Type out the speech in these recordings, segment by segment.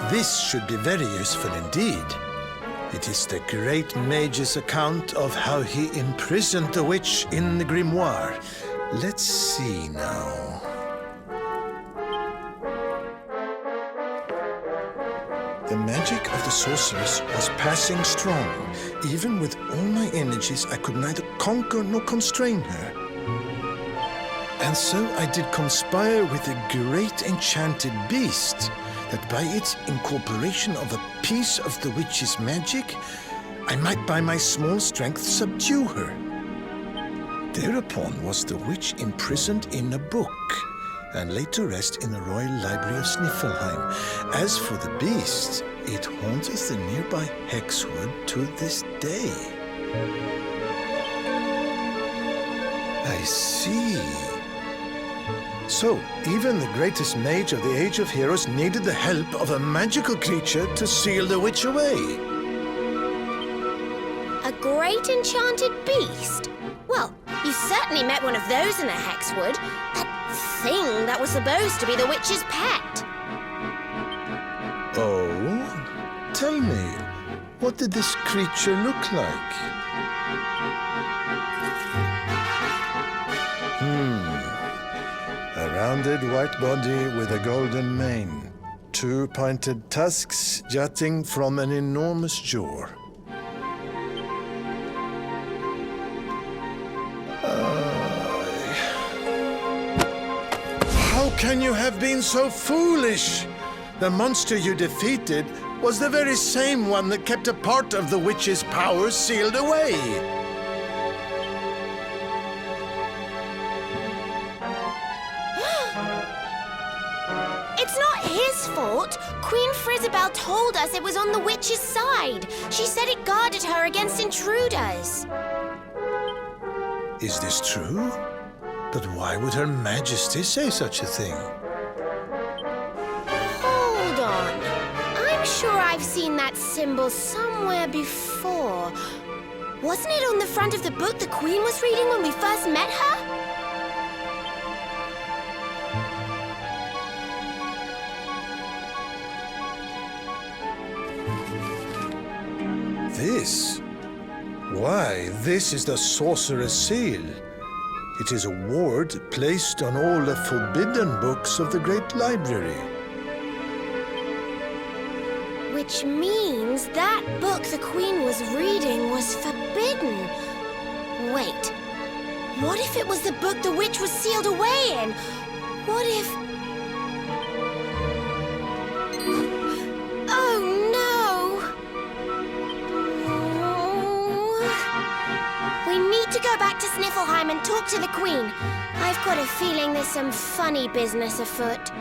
This should be very useful indeed. It is the great mage's account of how he imprisoned the witch in the grimoire. Let's see now. The magic of the sorceress was passing strong. Even with all my energies, I could neither conquer nor constrain her. And so I did conspire with a great enchanted beast, that by its incorporation of a piece of the witch's magic, I might by my small strength subdue her. Thereupon was the witch imprisoned in a book, and laid to rest in the Royal Library of Sniffelheim. As for the beast, it haunteth the nearby Hexwood to this day. I see. So, even the greatest mage of the Age of Heroes needed the help of a magical creature to seal the witch away. A great enchanted beast? Well, you certainly met one of those in a Hexwood. That thing that was supposed to be the witch's pet. Oh? Tell me, what did this creature look like? A rounded white body with a golden mane. 2 pointed tusks jutting from an enormous jaw. How can you have been so foolish? The monster you defeated was the very same one that kept a part of the witch's power sealed away. It's not his fault. Queen Frizzabelle told us it was on the witch's side. She said it guarded her against intruders. Is this true? But why would Her Majesty say such a thing? Hold on. I'm sure I've seen that symbol somewhere before. Wasn't it on the front of the book the Queen was reading when we first met her? This? Why, this is the Sorcerer's Seal. It is a ward placed on all the forbidden books of the Great Library. Which means that book the Queen was reading was forbidden. Wait, what if it was the book the witch was sealed away in? What if... Oh, no! We need to go back to Sniffelheim and talk to the Queen. I've got a feeling there's some funny business afoot.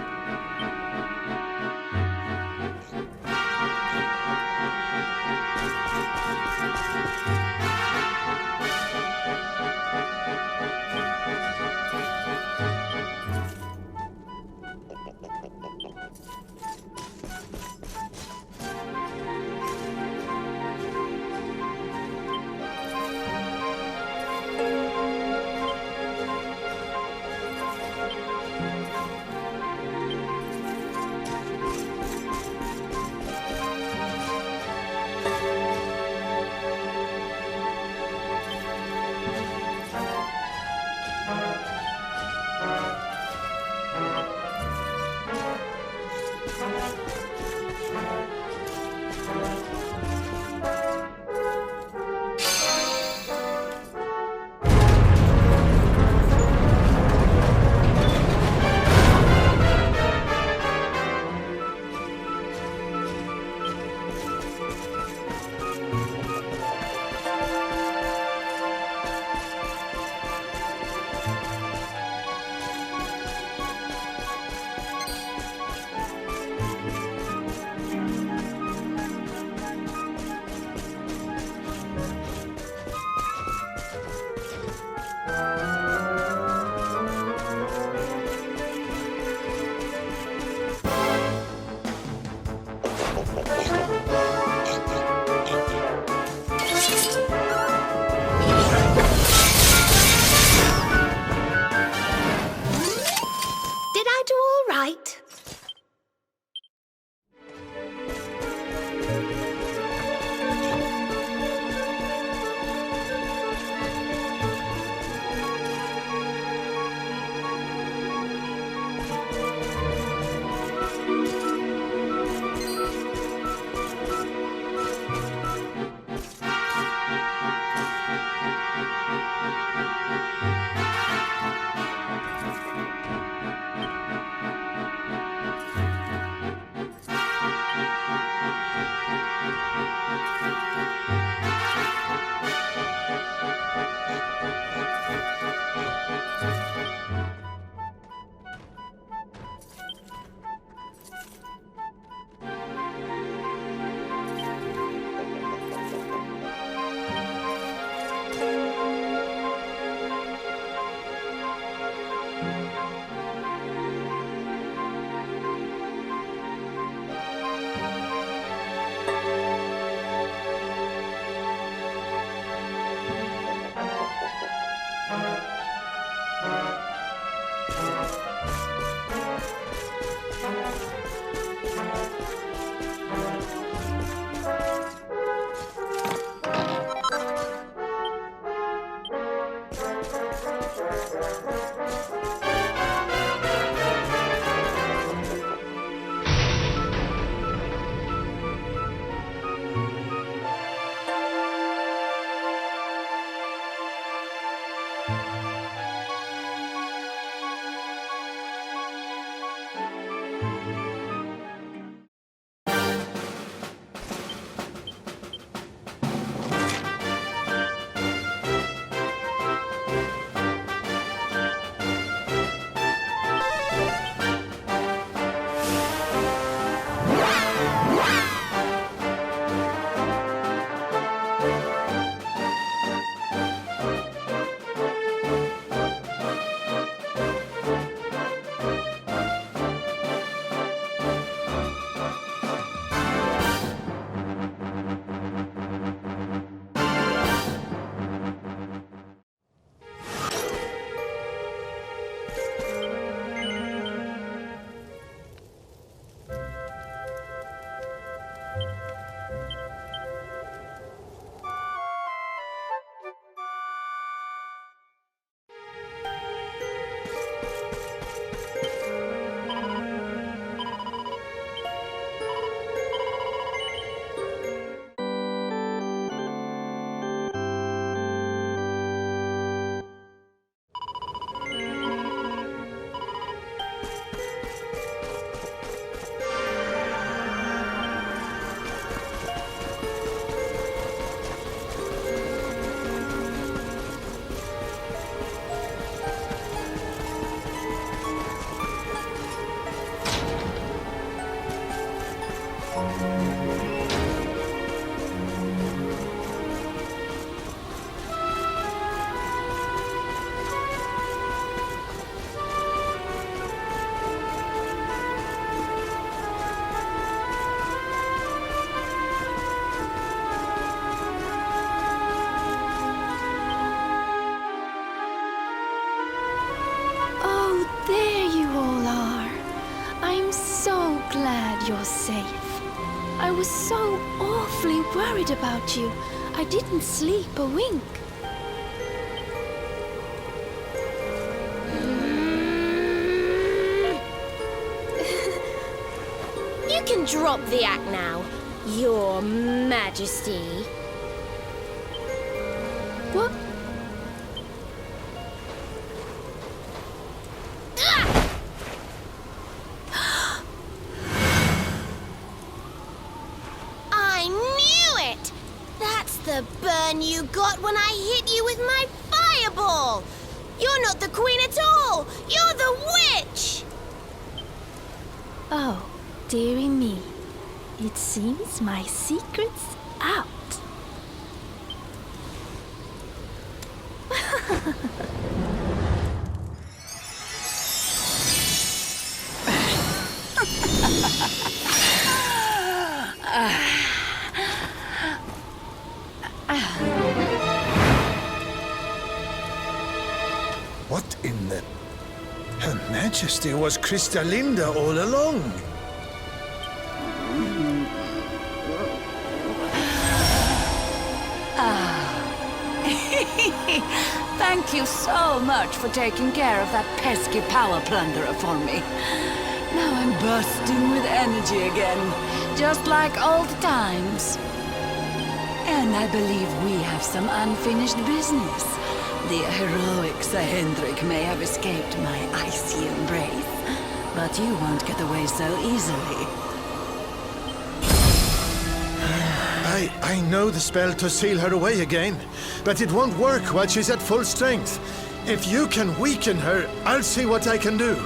I was so awfully worried about you. I didn't sleep a wink. You can drop the act now, Your Majesty. What? I knew it! That's the burn you got when I hit you with my fireball! You're not the queen at all! You're the witch! Oh, dearie me. It seems my secret's out. What in the... Her Majesty was Cristalinda all along. Thank you so much for taking care of that pesky power plunderer for me. Now I'm bursting with energy again, just like old times. And I believe we have some unfinished business. The heroic Sir Hendrik may have escaped my icy embrace, but you won't get away so easily. I know the spell to seal her away again, but it won't work while she's at full strength. If you can weaken her, I'll see what I can do.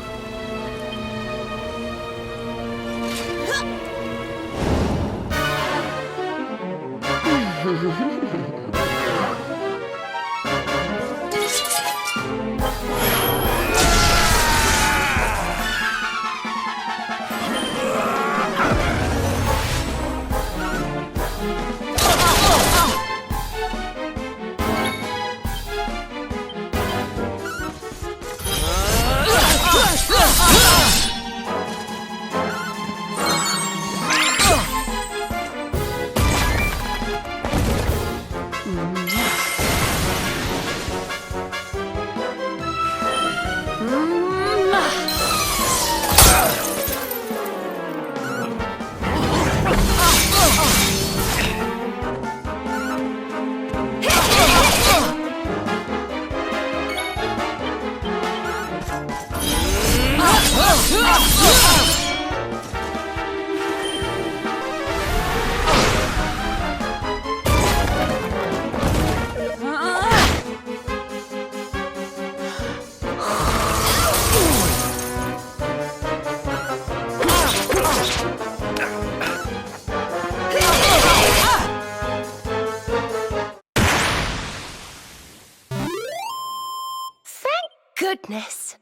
Goodness.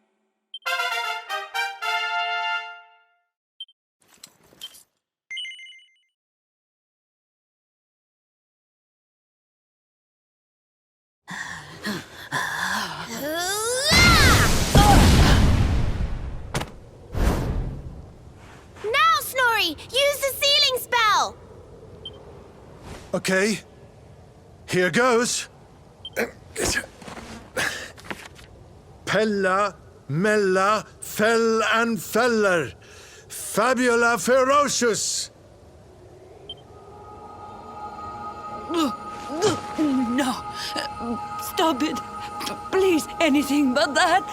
Now, Snorri! Use the sealing spell! Okay. Here goes. Pella, Mella, Fell and Feller. Fabula Ferocious. No, stop it. Please, anything but that.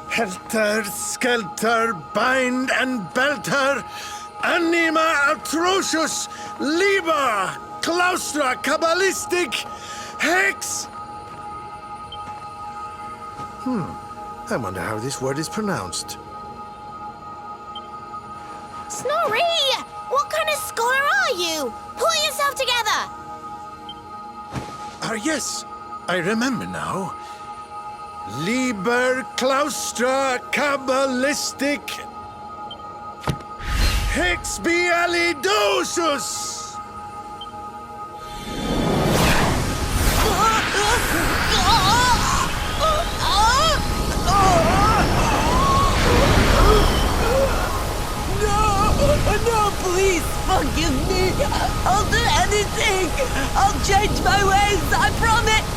Helter, Skelter, Bind and Belt her. Anima Atrocious, Liber, Claustra, Kabbalistic, Hex. I wonder how this word is pronounced. Snorri! What kind of scholar are you? Pull yourself together! Ah, yes, I remember now. Liber, Claustra, Kabbalistic, Hex Bealidosus! No, please forgive me. I'll do anything. I'll change my ways, I promise.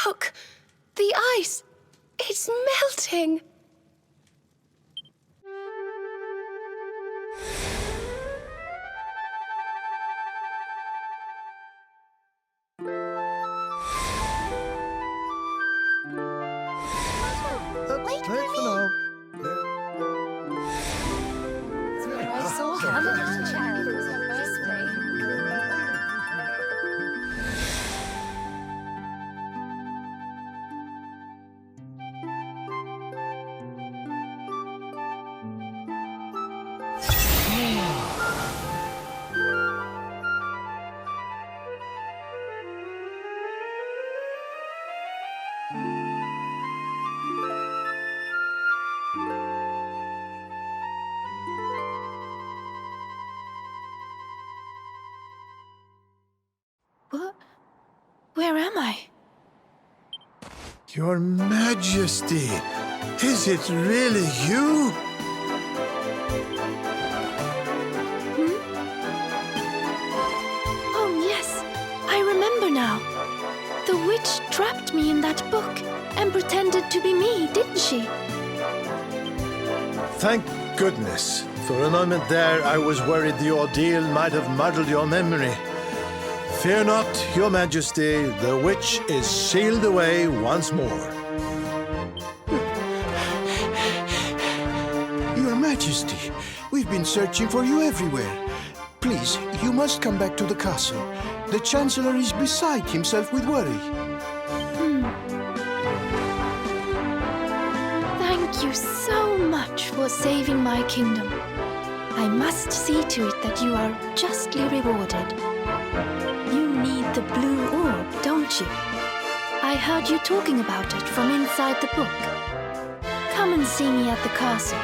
Look! The ice! It's melting! Wait for me. now. I saw him. What? Where am I? Your Majesty, is it really you? Oh, yes. I remember now. The witch trapped me in that book and pretended to be me, didn't she? Thank goodness. For a moment there, I was worried the ordeal might have muddled your memory. Fear not, Your Majesty, the witch is sealed away once more. Your Majesty, we've been searching for you everywhere. Please, you must come back to the castle. The Chancellor is beside himself with worry. Thank you so much for saving my kingdom. I must see to it that you are justly rewarded. You need the blue orb, don't you? I heard you talking about it from inside the book. Come and see me at the castle.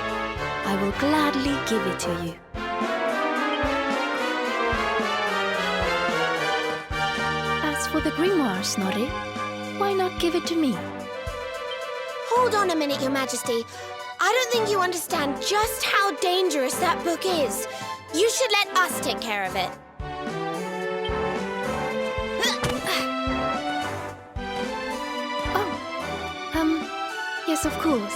I will gladly give it to you. As for the grimoire, Snorri, why not give it to me? Hold on a minute, Your Majesty. I don't think you understand just how dangerous that book is. You should let us take care of it. Yes, of course.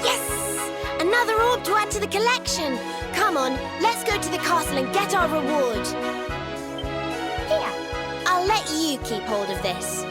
Yes! Another orb to add to the collection. Come on, let's go to the castle and get our reward. Here, I'll let you keep hold of this.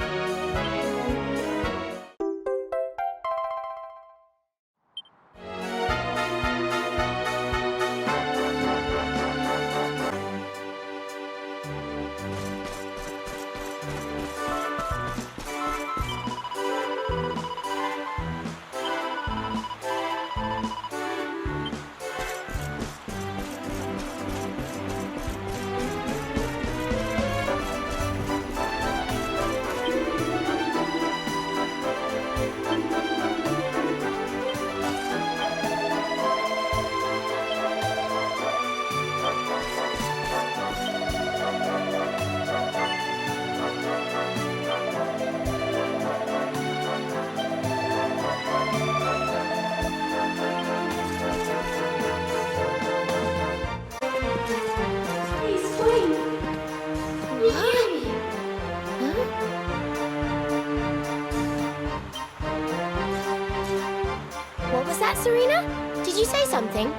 What was that, Serena? Did you say something?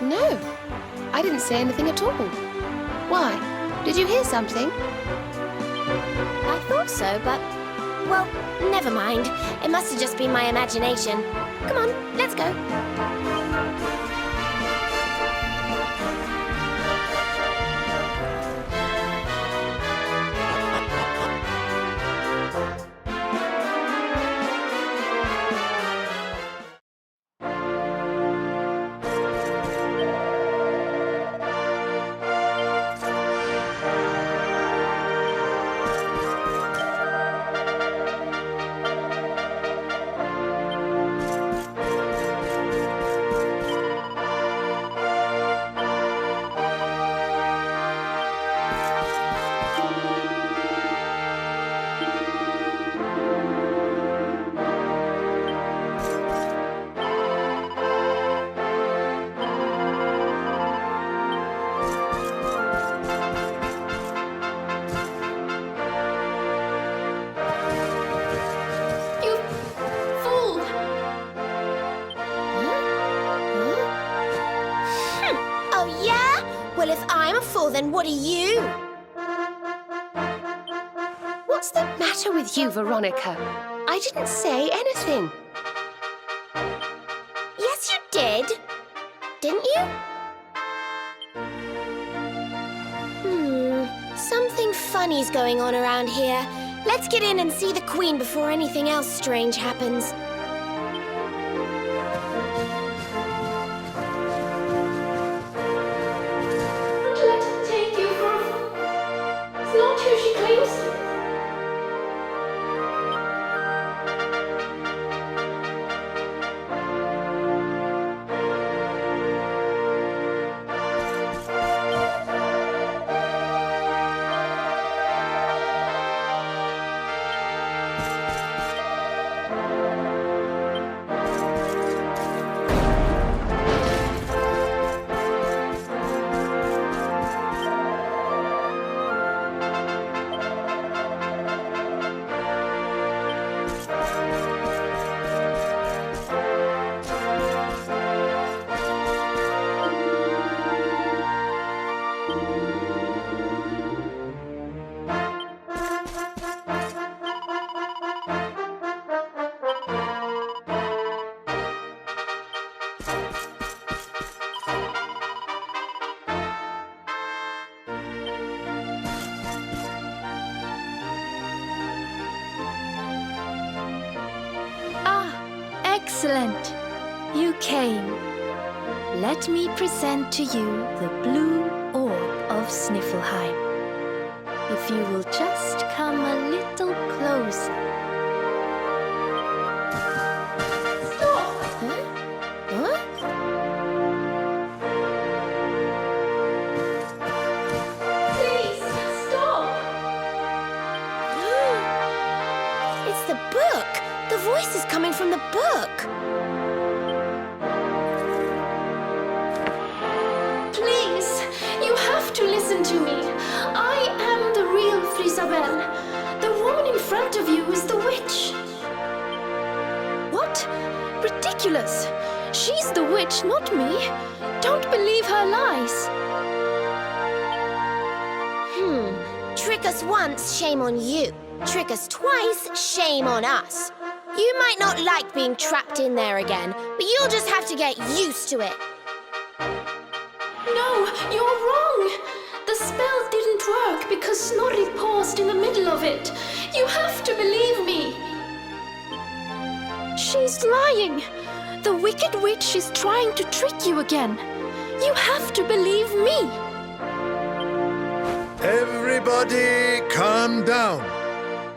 No, I didn't say anything at all. Why? Did you hear something? I thought so, but... well, never mind. It must have just been my imagination. Come on, let's go. Well, if I'm a fool, then what are you? What's the matter with you, Veronica? I didn't say anything. Yes, you did. Didn't you? Something funny's going on around here. Let's get in and see the Queen before anything else strange happens. Let her take you for a fool. It's not who she claims to be. Excellent! You came. Let me present to you the blue orb of Sniffelheim. If you will just come a little closer. Stop! Huh? Please, stop! It's the book! The voice is coming from the book! Please, you have to listen to me. I am the real Frisabelle. The woman in front of you is the witch. What? Ridiculous! She's the witch, not me. Don't believe her lies. Trick us once, shame on you. Trick us twice, shame on us. You might not like being trapped in there again, but you'll just have to get used to it. No, you're wrong. The spell didn't work because Snorri paused in the middle of it. You have to believe me. She's lying. The wicked witch is trying to trick you again. You have to believe me. Everybody, calm down.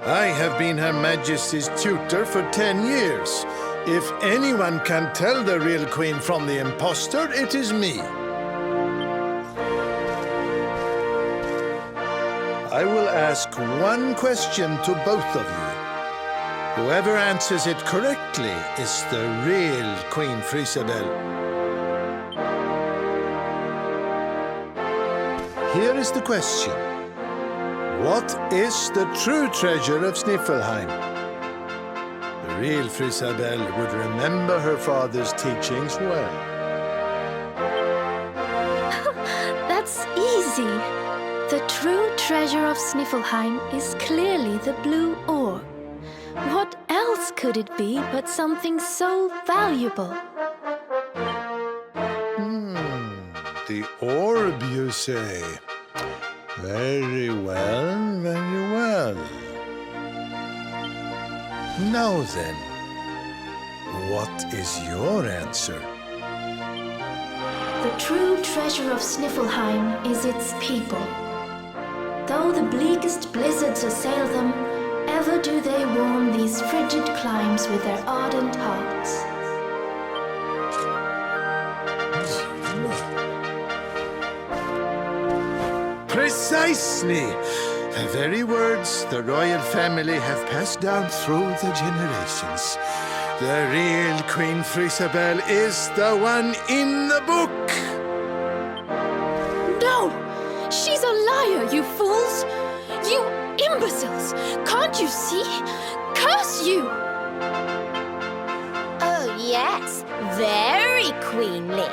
I have been Her Majesty's tutor for 10 years. If anyone can tell the real Queen from the impostor, it is me. I will ask one question to both of you. Whoever answers it correctly is the real Queen Frisabelle. Here is the question. What is the true treasure of Sniffelheim? The real Frisabelle would remember her father's teachings well. That's easy. The true treasure of Sniffelheim is clearly the blue orb. What else could it be but something so valuable? The orb, you say? Very well, very well. Now then, what is your answer? The true treasure of Sniffelheim is its people. Though the bleakest blizzards assail them, ever do they warm these frigid climes with their ardent hearts. Precisely! The very words the royal family have passed down through the generations. The real Queen Frisabelle is the one in the book! No! She's a liar, you fools! You imbeciles! Can't you see? Curse you! Oh, yes. Very queenly.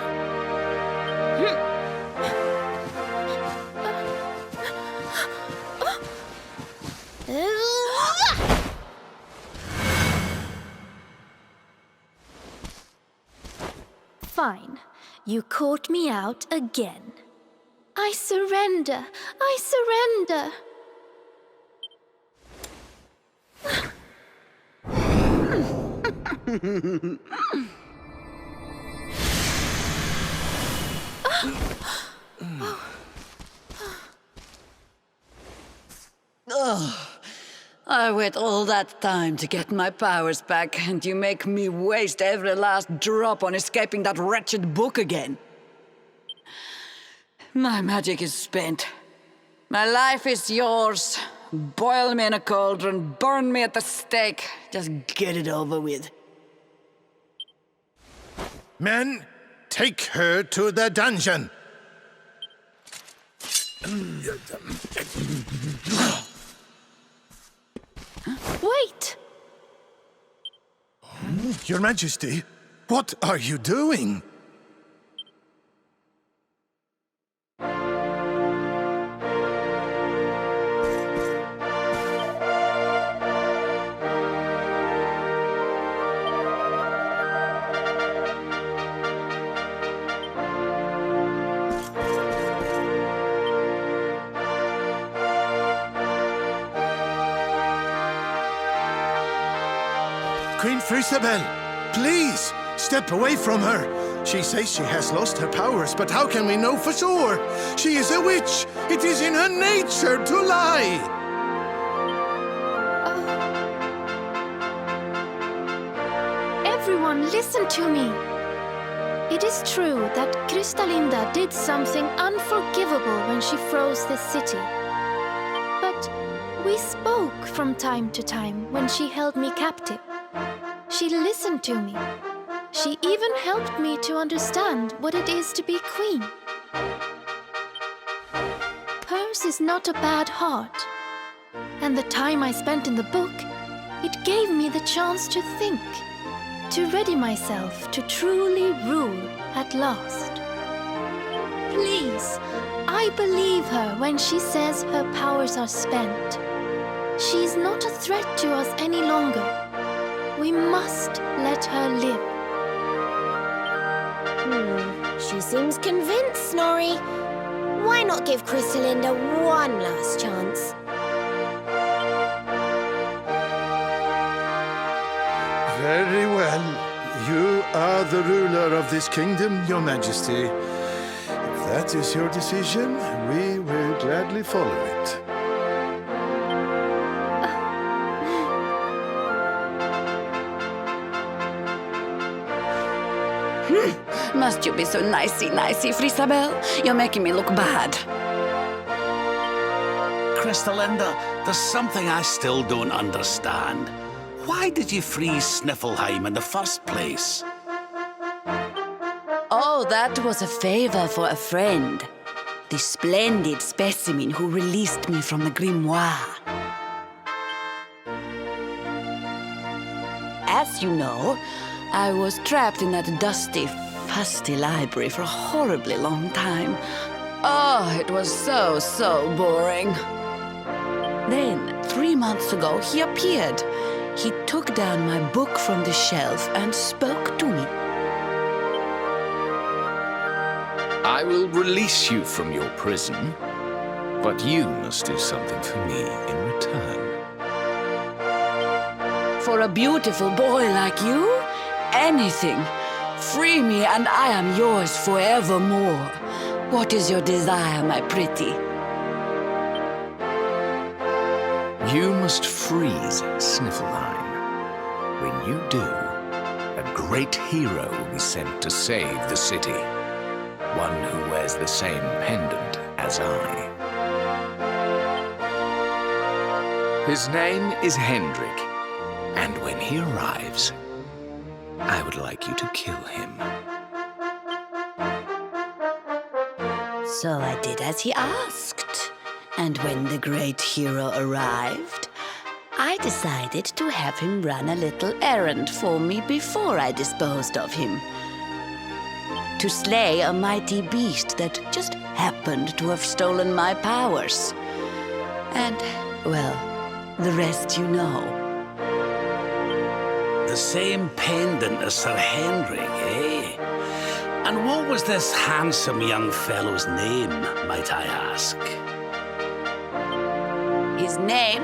Fine. You caught me out again. I surrender! I surrender! I wait all that time to get my powers back, and you make me waste every last drop on escaping that wretched book again. My magic is spent. My life is yours. Boil me in a cauldron, burn me at the stake. Just get it over with. Men, take her to the dungeon. Wait! Your Majesty, what are you doing? Queen Frisabel, please, step away from her. She says she has lost her powers, but how can we know for sure? She is a witch. It is in her nature to lie. Everyone, listen to me. It is true that Kristalinda did something unforgivable when she froze this city. But we spoke from time to time when she held me captive. She listened to me. She even helped me to understand what it is to be queen. Hers is not a bad heart. And the time I spent in the book, it gave me the chance to think, to ready myself to truly rule at last. Please, I believe her when she says her powers are spent. She is not a threat to us any longer. We must let her live. She seems convinced, Snorri. Why not give Kristalinda one last chance? Very well. You are the ruler of this kingdom, Your Majesty. If that is your decision, we will gladly follow it. Must you be so nicey, Frisabel? You're making me look bad. Kristalinda, there's something I still don't understand. Why did you freeze Sniffleheim in the first place? Oh, that was a favor for a friend. The splendid specimen who released me from the grimoire. As you know, I was trapped in that dusty, fusty library for a horribly long time. Oh, it was so boring. Then, 3 months ago, he appeared. He took down my book from the shelf and spoke to me. I will release you from your prison, but you must do something for me in return. For a beautiful boy like you, anything. Free me and I am yours forevermore. What is your desire, my pretty? You must freeze Sniffleheim. When you do, a great hero will be sent to save the city. One who wears the same pendant as I. His name is Hendrik, and when he arrives, I would like you to kill him. So I did as he asked. And when the great hero arrived, I decided to have him run a little errand for me before I disposed of him. To slay a mighty beast that just happened to have stolen my powers. And, well, the rest you know. The same pendant as Sir Henrik, eh? And what was this handsome young fellow's name, might I ask? His name?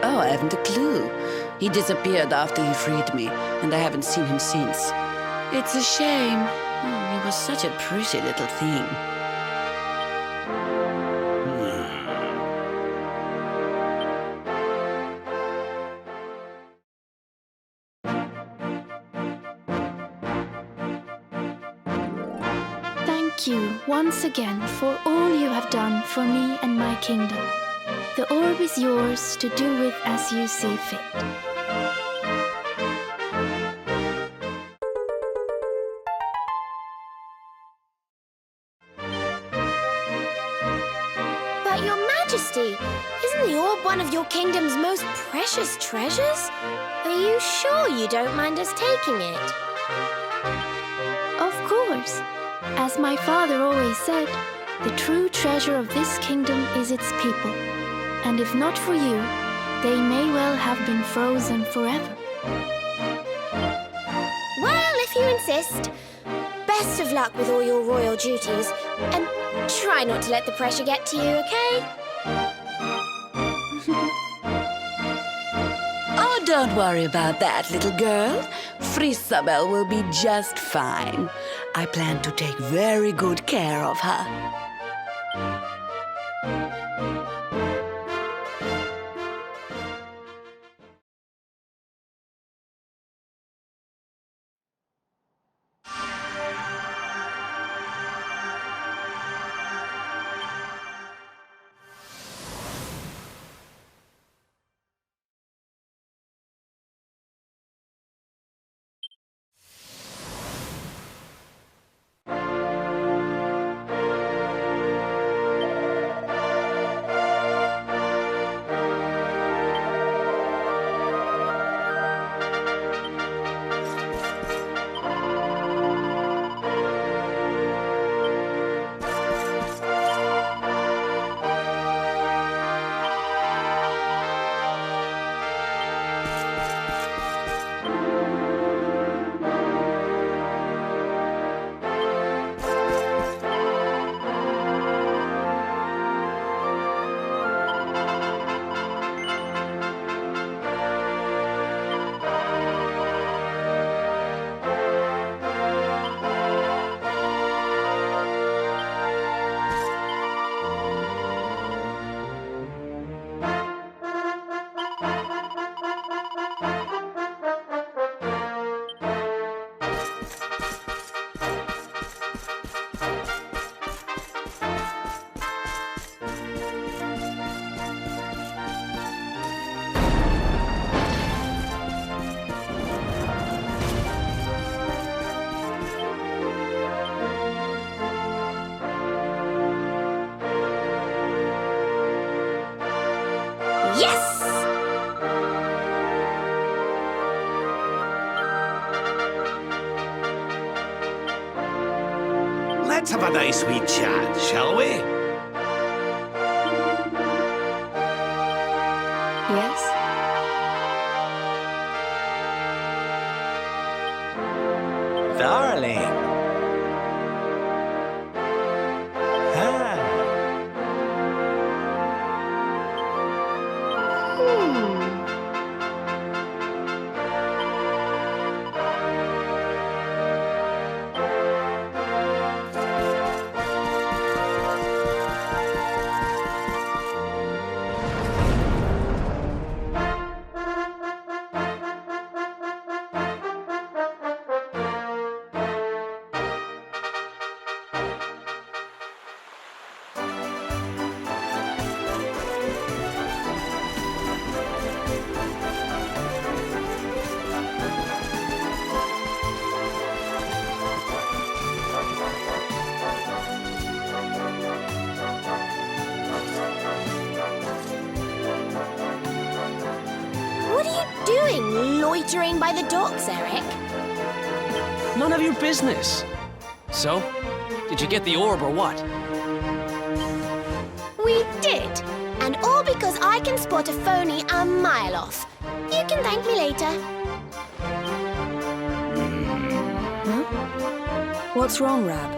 Oh, I haven't a clue. He disappeared after he freed me, and I haven't seen him since. It's a shame. Oh, he was such a pretty little thing. Thank you once again for all you have done for me and my kingdom. The orb is yours to do with as you see fit. But Your Majesty, isn't the orb one of your kingdom's most precious treasures? Are you sure you don't mind us taking it? Of course. As my father always said, the true treasure of this kingdom is its people. And if not for you, they may well have been frozen forever. Well, if you insist. Best of luck with all your royal duties. And try not to let the pressure get to you, okay? Oh, don't worry about that, little girl. Frisabel will be just fine. I plan to take very good care of her. Yes! Let's have a nice wee chat, shall we? Yes? Darling. Ah. What are you doing, loitering by the docks, Eric? None of your business. So, did you get the orb or what? We did. And all because I can spot a phony a mile off. You can thank me later. What's wrong, Rab?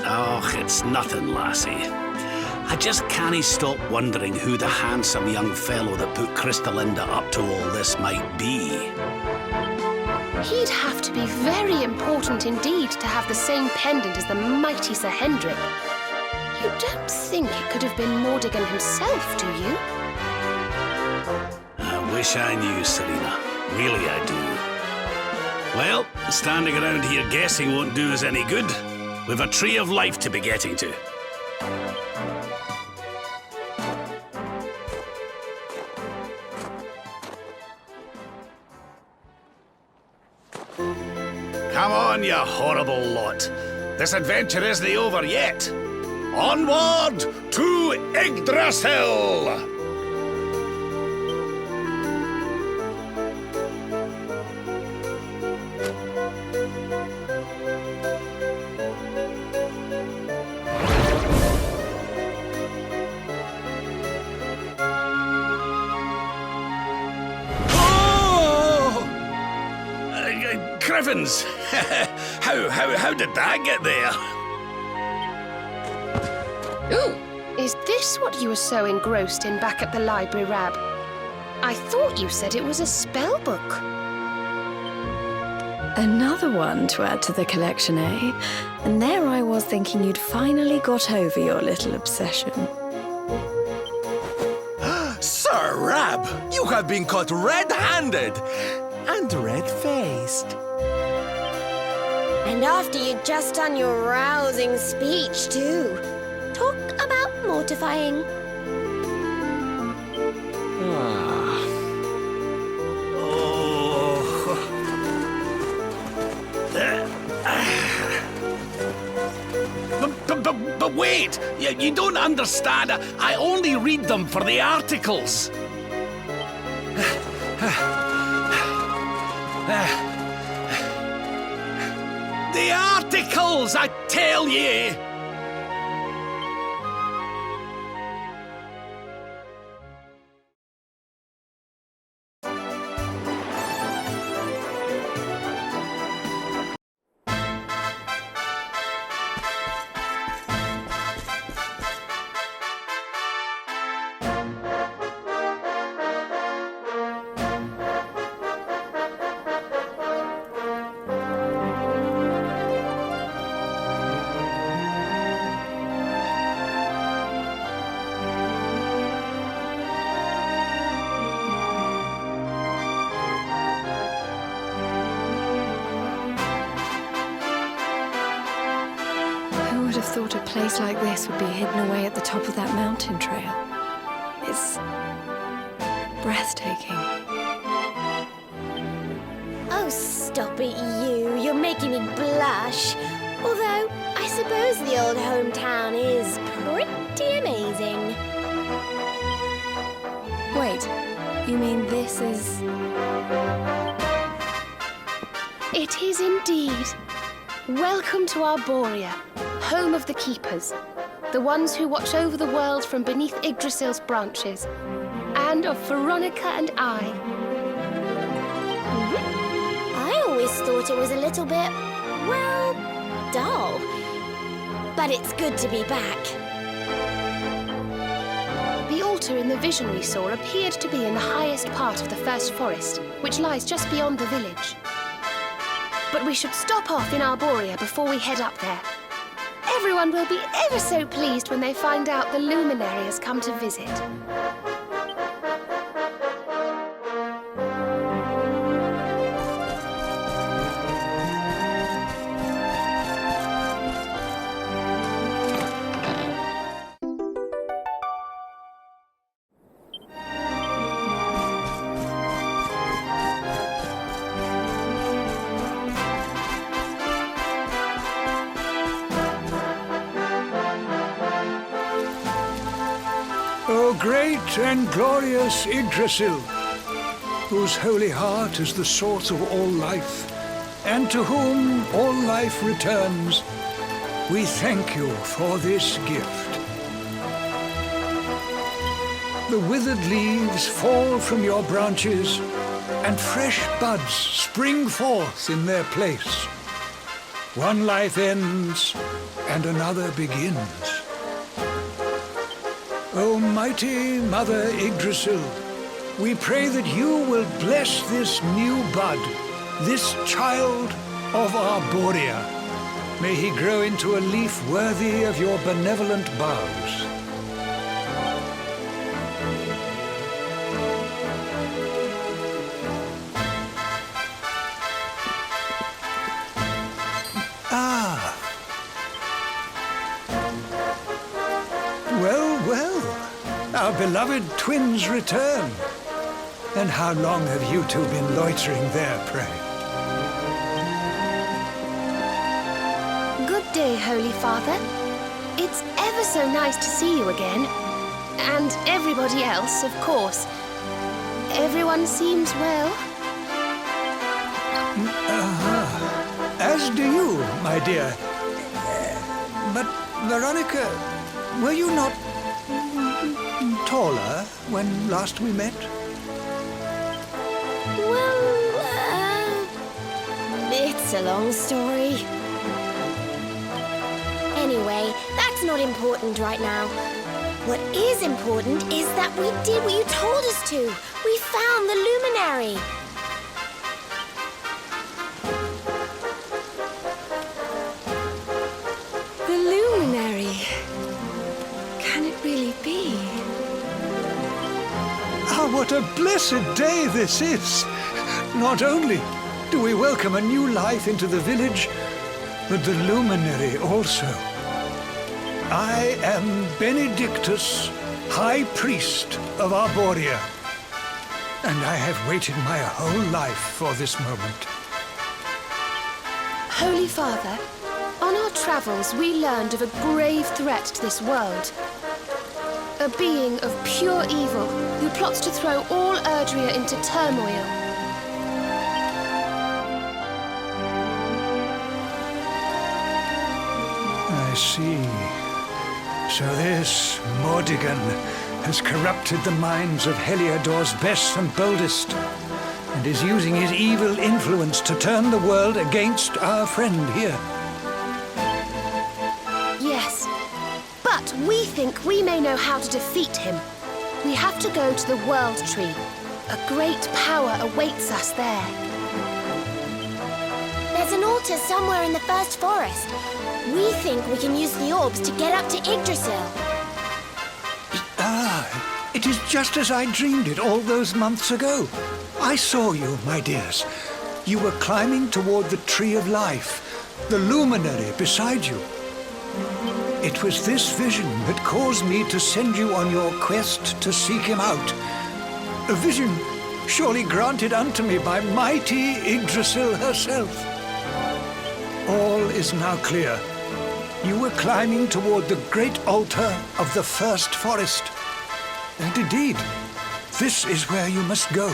Oh, it's nothing, lassie. I just can't stop wondering who the handsome young fellow that put Crystalinda up to all this might be. He'd have to be very important indeed to have the same pendant as the mighty Sir Hendrik. You don't think it could have been Mordigan himself, do you? I wish I knew, Serena. Really, I do. Well, standing around here guessing won't do us any good. We've a tree of life to be getting to. Come on, you horrible lot. This adventure isn't over yet. Onward to Yggdrasil! Crivens! how did that get there? Ooh, is this what you were so engrossed in back at the library, Rab? I thought you said it was a spell book. Another one to add to the collection, eh? And there I was thinking you'd finally got over your little obsession. Sir Rab, you have been caught red-handed and red-faced. And after you'd just done your rousing speech, too. Talk about mortifying. But wait! You don't understand. I only read them for the articles. The articles, I tell ye! Who would have thought a place like this would be hidden away at the top of that mountain trail? It's breathtaking. Oh, stop it, you. You're making me blush. Although, I suppose the old hometown is pretty amazing. Wait, you mean this is... It is indeed. Welcome to Arborea, home of the Keepers, the ones who watch over the world from beneath Yggdrasil's branches, and of Veronica and I. I always thought it was a little bit, well, dull. But it's good to be back. The altar in the vision we saw appeared to be in the highest part of the first forest, which lies just beyond the village. But we should stop off in Arborea before we head up there. Everyone will be ever so pleased when they find out the luminary has come to visit. O great and glorious Yggdrasil, whose holy heart is the source of all life, and to whom all life returns, we thank you for this gift. The withered leaves fall from your branches, and fresh buds spring forth in their place. One life ends and another begins. O mighty Mother Yggdrasil, we pray that you will bless this new bud, this child of Arborea. May he grow into a leaf worthy of your benevolent boughs. Well, our beloved twins return. And how long have you two been loitering there, pray? Good day, Holy Father. It's ever so nice to see you again. And everybody else, of course. Everyone seems well. As do you, my dear. But, Veronica, were you not taller when last we met? Well, it's a long story. Anyway, that's not important right now. What is important is that we did what you told us to. We found the luminary. The luminary. Can it really be? Ah, what a blessed day this is! Not only do we welcome a new life into the village, but the luminary also. I am Benedictus, High Priest of Arborea, and I have waited my whole life for this moment. Holy Father, on our travels we learned of a grave threat to this world. A being of pure evil who plots to throw all Erdrea into turmoil. I see. So this Mordigan has corrupted the minds of Heliodor's best and boldest, and is using his evil influence to turn the world against our friend here. Yes, but we think we may know how to defeat him. We have to go to the World Tree. A great power awaits us there. There's an altar somewhere in the first forest. We think we can use the orbs to get up to Yggdrasil. It is just as I dreamed it all those months ago. I saw you, my dears. You were climbing toward the Tree of Life, the luminary beside you. It was this vision that caused me to send you on your quest to seek him out. A vision surely granted unto me by mighty Yggdrasil herself. All is now clear. You were climbing toward the great altar of the first forest. And indeed, this is where you must go.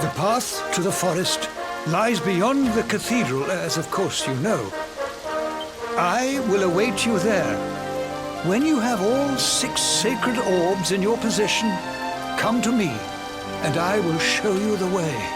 The path to the forest lies beyond the cathedral, as of course you know. I will await you there. When you have all 6 sacred orbs in your possession, come to me, and I will show you the way.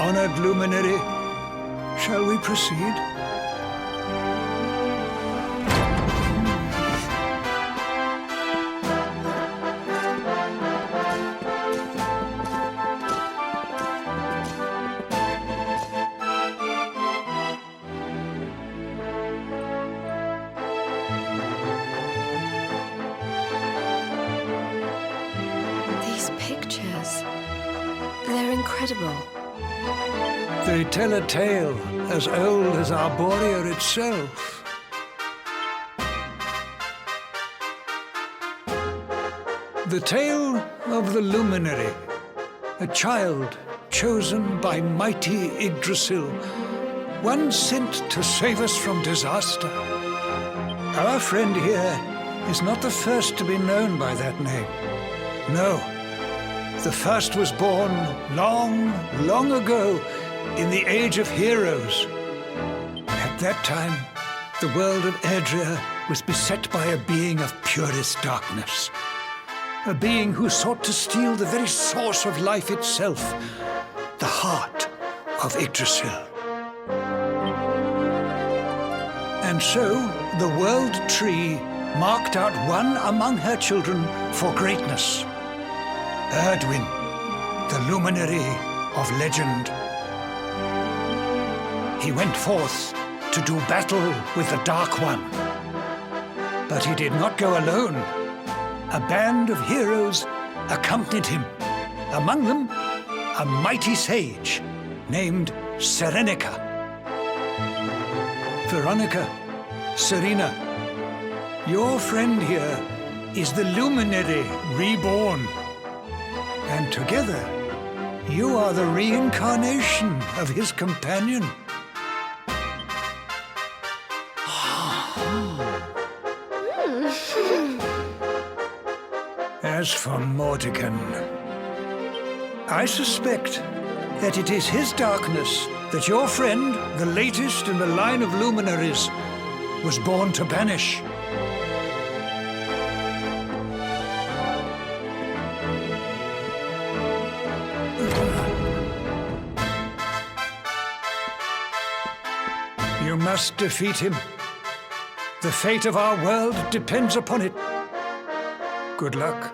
Honored luminary, shall we proceed? These pictures, they're incredible. They tell a tale as old as Arborea itself. The tale of the luminary, a child chosen by mighty Yggdrasil, one sent to save us from disaster. Our friend here is not the first to be known by that name. No, the first was born long, long ago in the Age of Heroes. At that time, the world of Erdrea was beset by a being of purest darkness. A being who sought to steal the very source of life itself, the heart of Yggdrasil. And so, the World Tree marked out one among her children for greatness. Erdwin, the luminary of legend. He went forth to do battle with the Dark One. But he did not go alone. A band of heroes accompanied him. Among them, a mighty sage named Serenica. Veronica, Serena, your friend here is the luminary reborn. And together, you are the reincarnation of his companion. As for Mordekan, I suspect that it is his darkness that your friend, the latest in the line of luminaries, was born to banish. You must defeat him. The fate of our world depends upon it. Good luck.